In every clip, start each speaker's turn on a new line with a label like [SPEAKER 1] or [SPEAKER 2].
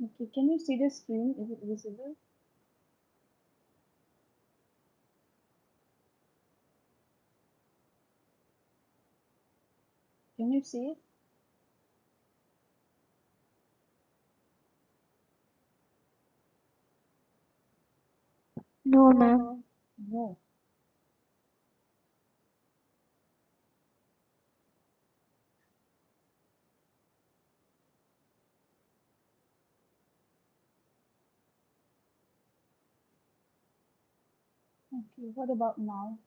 [SPEAKER 1] Okay, can you see the screen? Is it visible? Can you see it?
[SPEAKER 2] No, ma'am.
[SPEAKER 1] No. Okay, what about now?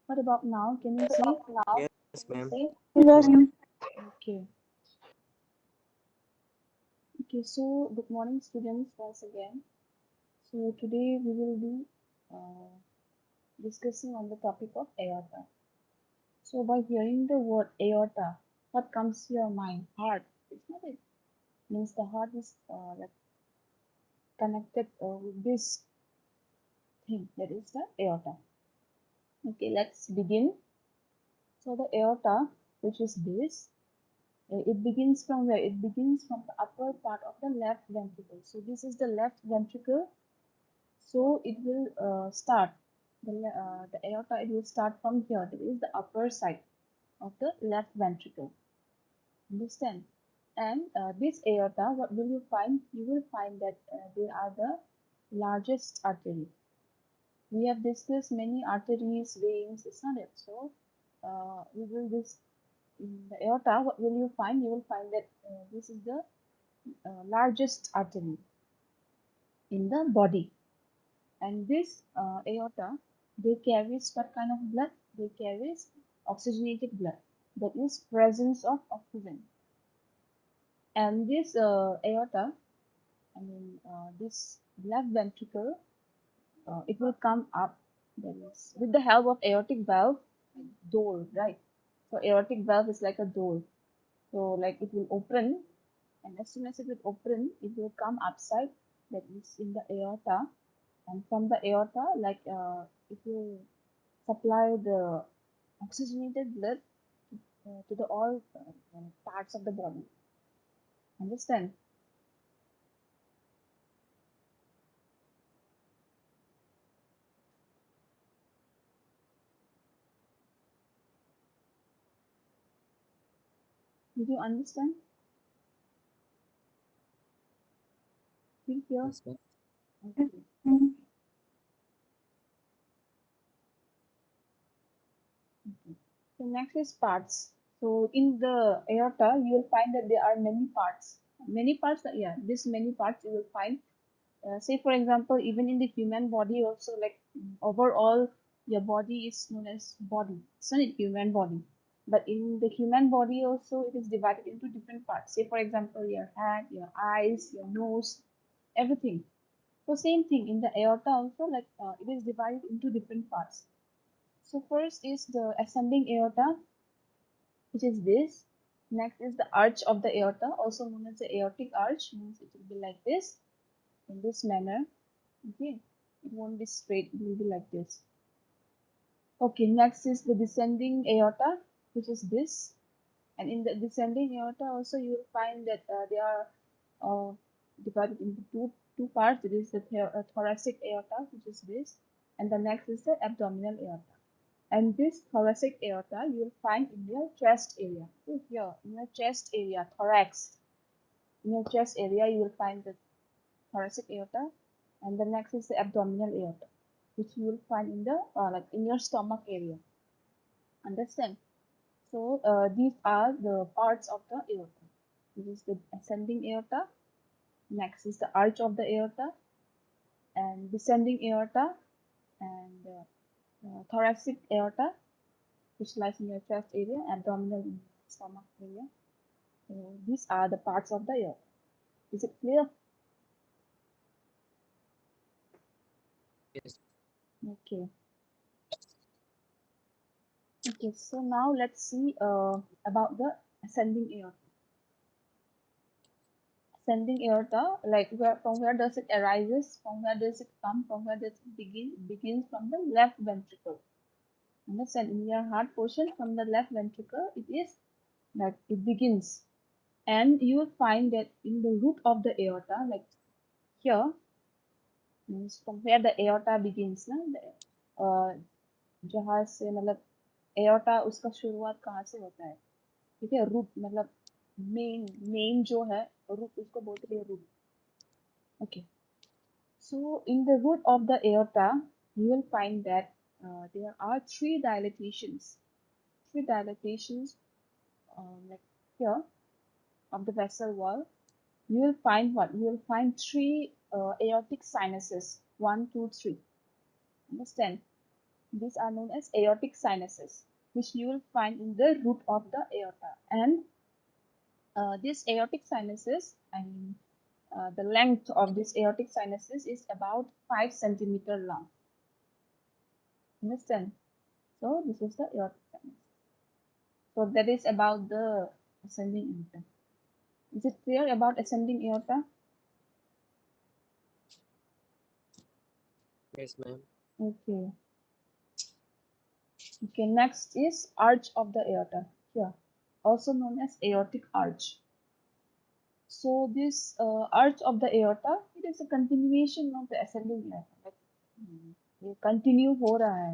[SPEAKER 1] What about now? Can you see?
[SPEAKER 3] Yes, ma'am.
[SPEAKER 2] Yes, ma'am.
[SPEAKER 1] Okay. Okay, so good morning, students, once again. So today we will be uh, discussing on the topic of aorta. So by hearing the word aorta, what comes to your mind? Heart. It's not it. Means the heart is like connected with this thing that is the aorta. Okay, let's begin. So the aorta, which is this, it begins from where? It begins from the upper part of the left ventricle. So this is the left ventricle. So it will start the aorta. It will start from here. That is the upper side of the left ventricle. Understand? And this aorta, what will you find? You will find that they are the largest artery. We have discussed many arteries, veins, it's not it. So we will this in the aorta, what will you find? You will find that this is the largest artery in the body. And this aorta, they carries what kind of blood? They carries oxygenated blood. That is presence of oxygen. And this aorta, this left ventricle, it will come up. That is with the help of aortic valve, door, right? So aortic valve is like a door. So like it will open, and as soon as it will open, it will come upside. That is in the aorta, and from the aorta, like it will supply the oxygenated blood to the all parts of the body. Understand? Did you understand? Think here.
[SPEAKER 3] Yes, ma'am.
[SPEAKER 1] Okay.
[SPEAKER 2] Mm.
[SPEAKER 1] Okay. So next is parts. So in the aorta, you will find that there are many parts. Many parts, yeah, this many parts you will find. Say for example, even in the human body also, like overall, your body is known as body. It's not a human body. But in the human body also, it is divided into different parts. Say for example, your head, your eyes, your nose, everything. So same thing in the aorta also, like it is divided into different parts. So first is the ascending aorta, which is this. Next is the arch of the aorta, also known as the aortic arch, means it will be like this, in this manner. Okay, it won't be straight, it will be like this. Okay, next is the descending aorta, which is this. And in the descending aorta also you will find that they are uh, divided into two parts. It is the thoracic aorta, which is this, and the next is the abdominal aorta. And this thoracic aorta you will find in your chest area. So here in your chest area, thorax. In your chest area you will find the thoracic aorta, and the next is the abdominal aorta, which you will find in the like in your stomach area. Understand? So these are the parts of the aorta. This is the ascending aorta. Next is the arch of the aorta, and descending aorta, and thoracic aorta, which lies in your chest area, abdominal in your stomach area. So these are the parts of the aorta. Is it clear?
[SPEAKER 3] Yes.
[SPEAKER 1] Okay. Okay. So now let's see about the ascending aorta. Ascending aorta, like from where does it arises? From where does it come? From where does it begin? It begins from the left ventricle. Understand? In your heart portion from the left ventricle, it is that it begins. And you will find that in the root of the aorta, like here, means from where the aorta begins ना जहाँ से मतलब aorta उसका शुरुआत कहाँ से होता है ठीक है रूट मतलब मेन जो है रूट उसको बोलते हैं root okay so in the root of the aorta you will find that there are three dilatations like here of the vessel wall you will find what you will find three aortic sinuses one two three understand these are known as aortic sinuses which you will find in the root of the aorta and these aortic sinuses and the length of this aortic sinuses is about 5 centimeter long. Understand? So this is the aortic sinus. So that is about the ascending aorta. Is it clear about ascending aorta?
[SPEAKER 3] Yes, ma'am.
[SPEAKER 1] Okay. Okay. Next is arch of the aorta. Here, also known as aortic arch. So this arch of the aorta, it is a continuation of the ascending aorta. Like, ये continue हो रहा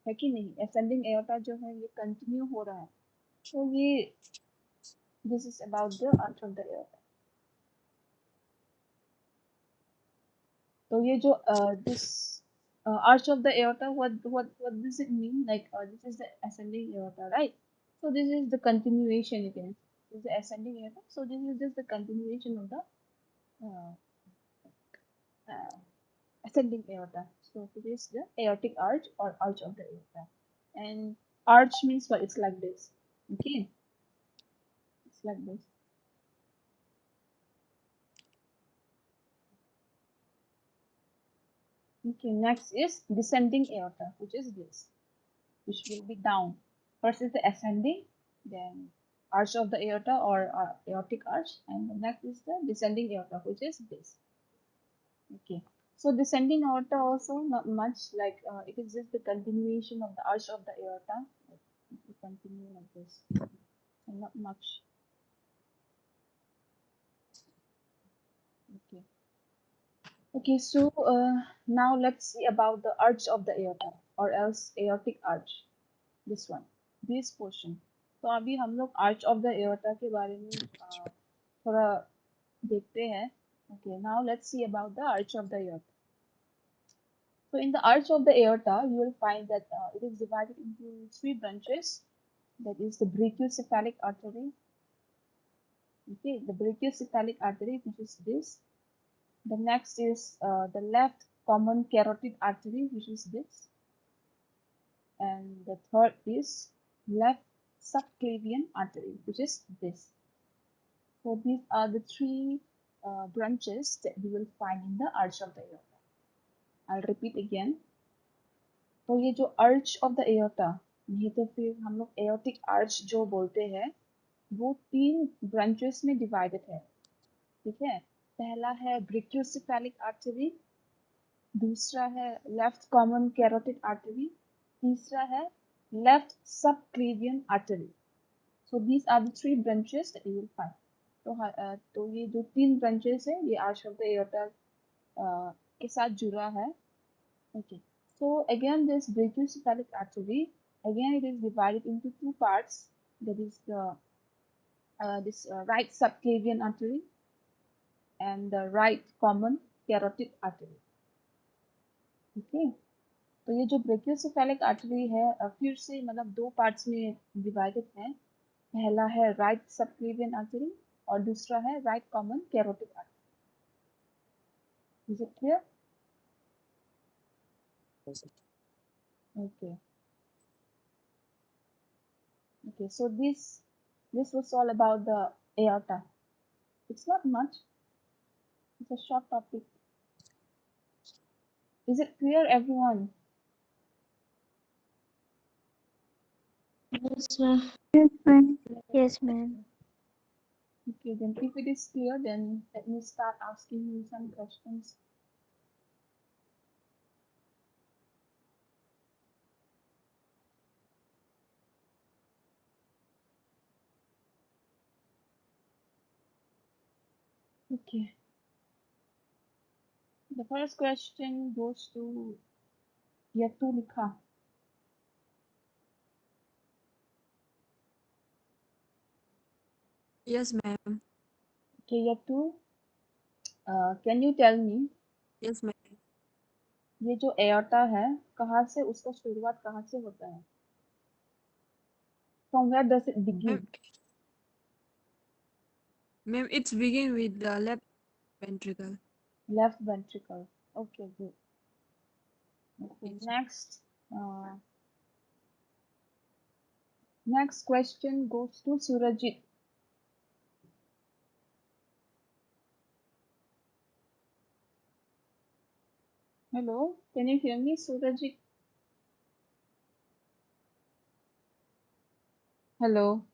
[SPEAKER 1] है कि नहीं ascending aorta जो है ये continue हो रहा है तो ये this is about the arch of the aorta. तो ये जो this arch of the aorta what does it mean like this is the ascending aorta right so this is the continuation you can this is the ascending aorta so this is just the continuation of the uh, uh, ascending aorta. So it is the aortic arch or arch of the aorta. And arch means what? It's like this. Okay, it's like this. Okay, next is descending aorta, which is this, which will be down. First is the ascending, then arch of the aorta or aortic arch, and the next is the descending aorta, which is this. Okay. So descending aorta also not much like it is just the continuation of the arch of the aorta. Like, it will continue like this. So not much. Okay. Okay, so now let's see about the arch of the aorta or else aortic arch. This one, this portion. तो अभी हम लोग arch of the aorta के बारे में थोड़ा देखते हैं. Okay, now let's see about the arch of the aorta. So in the arch of the aorta, you will find that it is divided into three branches. That is the brachiocephalic artery. Okay, the brachiocephalic artery, which is this. The next is the left common carotid artery, which is this. And the third is left subclavian artery, which is this. So these are the three branches that you will find in the arch of the aorta. I'll repeat again. तो ये जो arch of the aorta ये तो फिर हम लोग aortic arch जो बोलते हैं वो तीन branches में divided है ठीक है पहला है brachiocephalic artery दूसरा है लेफ्ट कॉमन कैरोटिड आर्टरी तीसरा है left subclavian artery so these are the three branches that you will find तो ये जो तीन ब्रांचेस है ये आर्च ऑफ द एओर्टा के साथ जुड़ा है okay so again this brachiocephalic artery again it is divided into two parts that is the this right subclavian artery and the right common carotid artery okay तो ये जो brachiocephalic artery है फिर से मतलब दो पार्ट्स में डिवाइडेड है पहला है राइट सबक्लेवियन आर्टरी और दूसरा है right common carotid artery is it clear
[SPEAKER 3] Yes,
[SPEAKER 1] okay okay so this was all about the aorta it's not much it's a short topic is it clear everyone
[SPEAKER 2] Yes, ma'am. Yes, ma'am. Yes, ma'am.
[SPEAKER 1] okay then if it is clear then let me start asking you some questions Okay. The first question goes to Yatulika.
[SPEAKER 3] Yes, ma'am.
[SPEAKER 1] Okay, Yatu, can you tell me
[SPEAKER 3] Yes, ma'am.
[SPEAKER 1] ये जो एयोर्टा है कहाँ से उसका शुरुआत कहाँ से होता है? From where does it
[SPEAKER 3] Ma'am,
[SPEAKER 1] begin?
[SPEAKER 3] ma'am, it's begin with the left ventricle.
[SPEAKER 1] Left ventricle. Okay, good. Okay,
[SPEAKER 3] Yes,
[SPEAKER 1] uh, next question goes to Surajit. Hello, can you hear me, Surajit? Hello.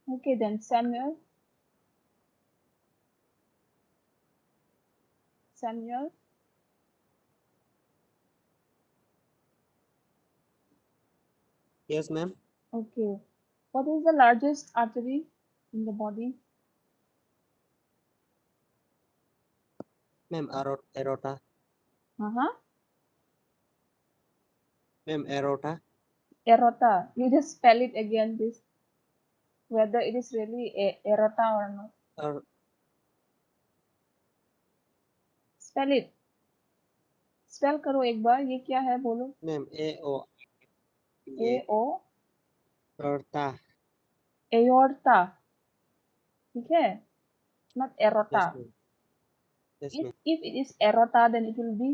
[SPEAKER 1] Okay, then Samuel. Samuel.
[SPEAKER 4] Yes, ma'am.
[SPEAKER 1] Okay. What is the largest artery in the body?
[SPEAKER 4] Ma'am, aorta.
[SPEAKER 1] Uh-huh.
[SPEAKER 4] Ma'am, aorta.
[SPEAKER 1] Aorta. You just spell it again, this whether it is really aorta or not.
[SPEAKER 4] Or
[SPEAKER 1] Spell it. Spell करो एक बार ये क्या है बोलो
[SPEAKER 4] ma'am,
[SPEAKER 1] ए ओ
[SPEAKER 4] aorta.
[SPEAKER 1] एयोर्टा ठीक है not erota
[SPEAKER 4] Yes, ma'am. Yes, ma'am.
[SPEAKER 1] if it is erota then it will be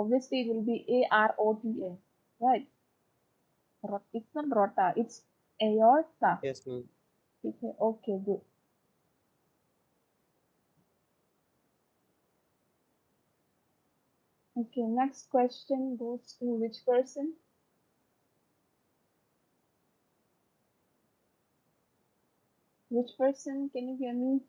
[SPEAKER 1] obviously it will be AROTA right it's not rota it's aorta
[SPEAKER 4] Yes, ma'am.
[SPEAKER 1] ठीक है okay good okay next question goes to which person can you hear me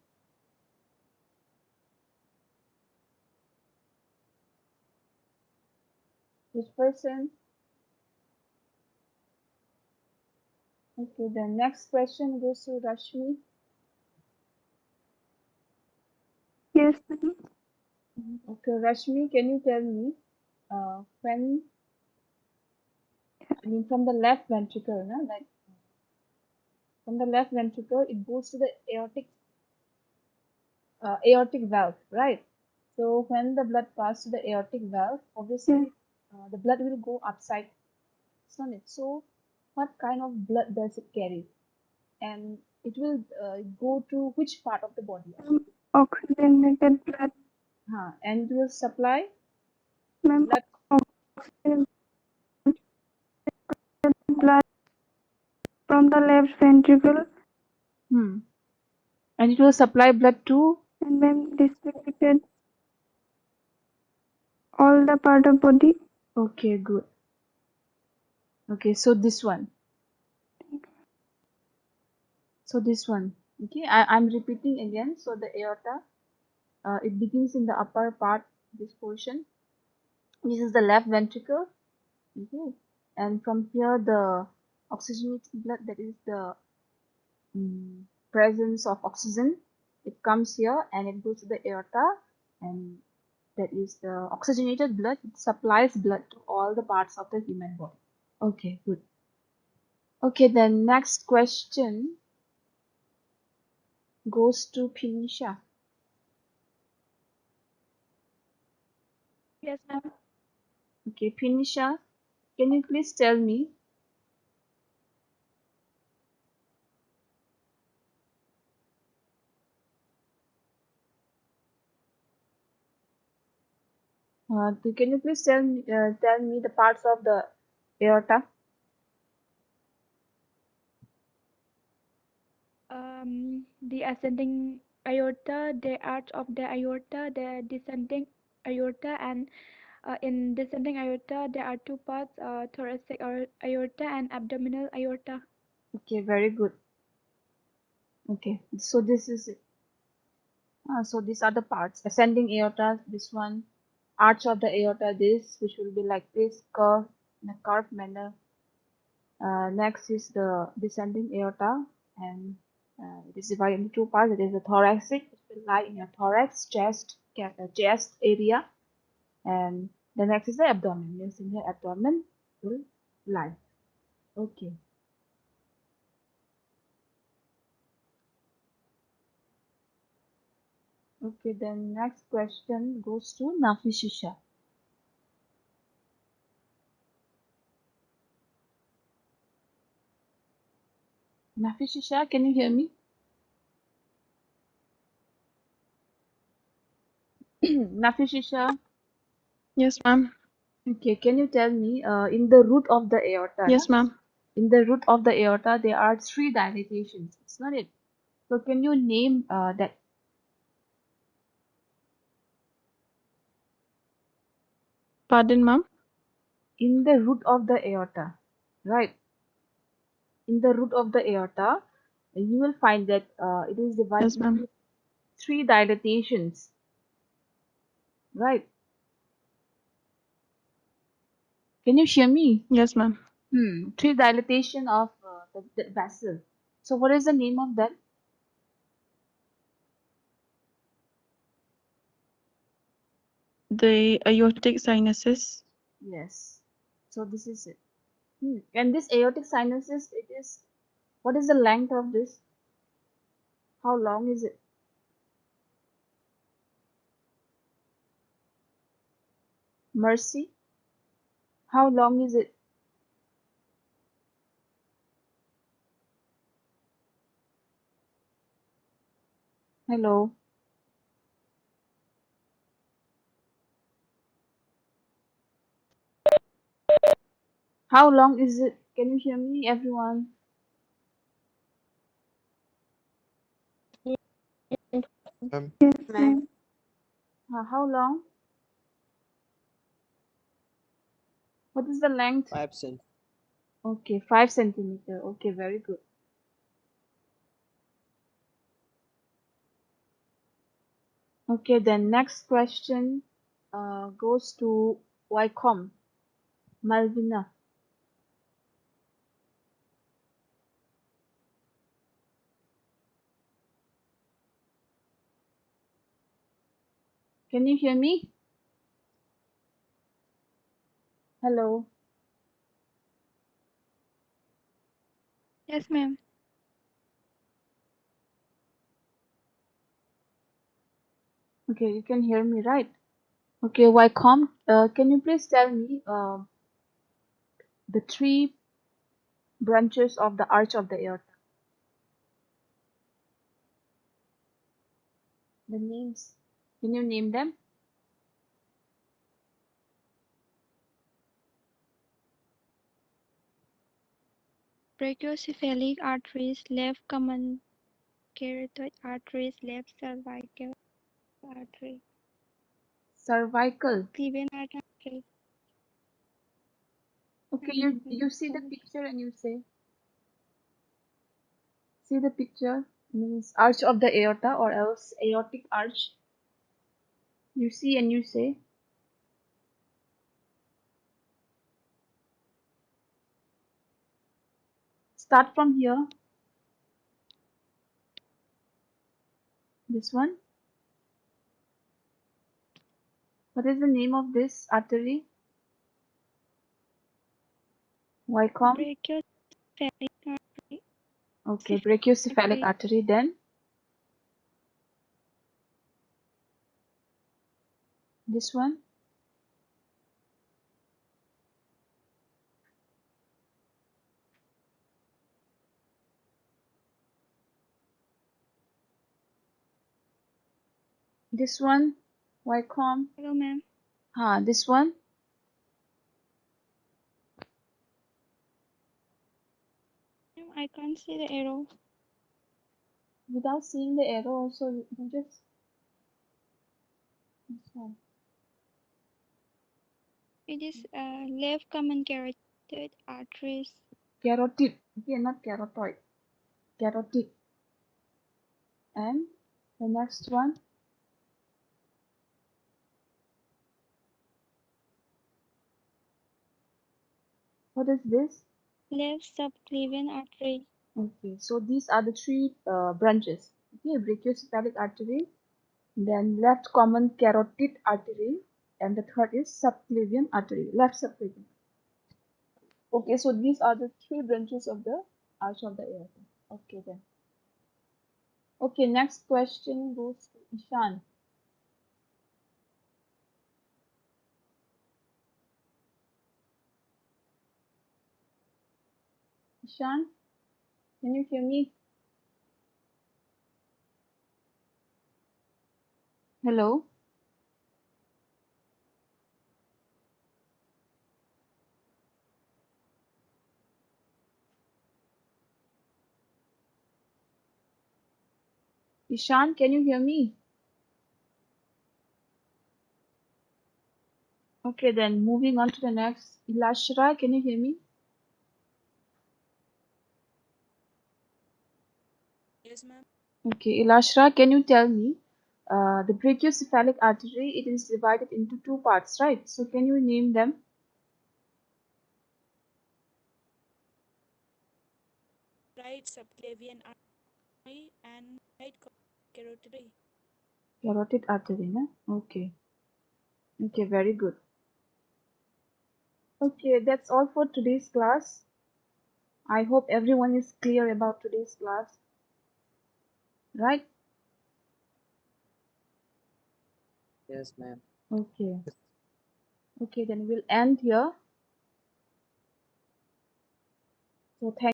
[SPEAKER 1] which person okay the next question goes to Rashmi
[SPEAKER 2] Yes, ma'am.
[SPEAKER 1] okay Rashmi can you tell me when I mean from the left ventricle no? Like from the left ventricle it goes to the aortic valve right so when the blood passes to the aortic valve
[SPEAKER 2] Yes,
[SPEAKER 1] obviously the blood will go upside on it so what kind of blood does it carry and it will go to which part of the body
[SPEAKER 2] ma'am. Oxygenated blood,
[SPEAKER 1] and it will supply
[SPEAKER 2] ma'am.
[SPEAKER 1] blood
[SPEAKER 2] Oxygenated blood from the left ventricle,
[SPEAKER 1] hmm, and it will supply blood to
[SPEAKER 2] and ma'am distributed all the part of body.
[SPEAKER 1] okay good okay so this one okay I'm repeating again so the aorta it begins in the upper part this portion this is the left ventricle okay and from here the oxygenated blood that is the presence of oxygen it comes here and it goes to the aorta and that is the oxygenated blood it supplies blood to all the parts of the human body okay good okay then next question goes to Pinisha
[SPEAKER 2] Yes, ma'am.
[SPEAKER 1] okay Pinisha can you please tell me can you please tell me the parts of the aorta
[SPEAKER 2] The ascending aorta, the arch of the aorta, the descending aorta, and in descending aorta, there are two parts: thoracic aorta and abdominal aorta.
[SPEAKER 1] okay very good okay so this is it so these are the parts ascending aorta this one arch of the aorta this which will be like this curve in a curved manner next is the descending aorta and it is divided into two parts. It is the thoracic, it will lie in your thorax, chest area, and the next is the abdomen. Means in your abdomen will lie. Okay. Okay, then next question goes to Nafishisha. Nafishisha, can you hear me? Nafishisha,
[SPEAKER 3] Yes, ma'am.
[SPEAKER 1] okay, can you tell me in the root of the aorta, na?
[SPEAKER 3] Yes, ma'am.
[SPEAKER 1] In the root of the aorta, there are three dilatations. It's not it. So can you name that
[SPEAKER 3] Pardon, ma'am.
[SPEAKER 1] in the root of the aorta, right? In the root of the aorta, you will find that it is divided
[SPEAKER 3] Yes, ma'am.
[SPEAKER 1] into three dilatations, right? Can you hear me?
[SPEAKER 3] Yes, ma'am.
[SPEAKER 1] Three dilatation of the vessel. So what is the name of that?
[SPEAKER 3] The aortic sinuses.
[SPEAKER 1] Yes. So this is it. And this aortic sinuses, it is, what is the length of this? How long is it? Mercy? How long is it? Hello? How long is it? Can you hear me, everyone?
[SPEAKER 2] Yes,
[SPEAKER 3] Ma'am.
[SPEAKER 2] ma'am.
[SPEAKER 1] How long? What is the length?
[SPEAKER 4] 5 cent.
[SPEAKER 1] Okay, 5 centimeter. Okay, very good. Okay, then next question goes to Wycombe, Malvina. Can you hear me? Hello?
[SPEAKER 2] Yes, ma'am.
[SPEAKER 1] Okay, you can hear me, right? Okay, Wycombe, can you please tell me the three branches of the arch of the aorta? The names. Can you name them?
[SPEAKER 2] Brachiocephalic arteries, left common carotid arteries, left cervical artery,
[SPEAKER 1] Cervical.
[SPEAKER 2] cleven artery,
[SPEAKER 1] Okay,
[SPEAKER 2] and
[SPEAKER 1] you see the picture and you say, see the picture means arch of the aorta or else aortic arch. You see and you say, start from here. This one. What is the name of this artery? Wycombe.
[SPEAKER 2] brachiocephalic artery,
[SPEAKER 1] Okay, brachiocephalic
[SPEAKER 2] artery,
[SPEAKER 1] artery. Then this one. This one. Wycombe.
[SPEAKER 2] hello, ma'am.
[SPEAKER 1] This one.
[SPEAKER 2] Ma'am, I can't see the arrow.
[SPEAKER 1] Without seeing the arrow also, you can just this one.
[SPEAKER 2] It is left common carotid arteries,
[SPEAKER 1] Carotid. Okay, not carotid. Carotid. And the next one. What is this?
[SPEAKER 2] left subclavian artery,
[SPEAKER 1] Okay, so these are the three branches. Okay, brachiocephalic artery, then left common carotid artery, and the third is subclavian artery, left subclavian. Okay, so these are the three branches of the arch of the aorta. Okay, then. Okay, next question goes to Ishan. Ishan, can you hear me? Hello? Ishan, can you hear me? Okay, then moving on to the next. Ilashra, can you hear me?
[SPEAKER 3] Yes, ma'am.
[SPEAKER 1] Okay, Ilashra, can you tell me? The brachiocephalic artery, it is divided into two parts, right? So can you name them?
[SPEAKER 3] Right subclavian artery and right carotid artery.
[SPEAKER 1] Carotid artery, na? Okay. Okay, very good. Okay, that's all for today's class. I hope everyone is clear about today's class, right?
[SPEAKER 4] Yes, ma'am.
[SPEAKER 1] Okay. Okay, then we'll end here. So thank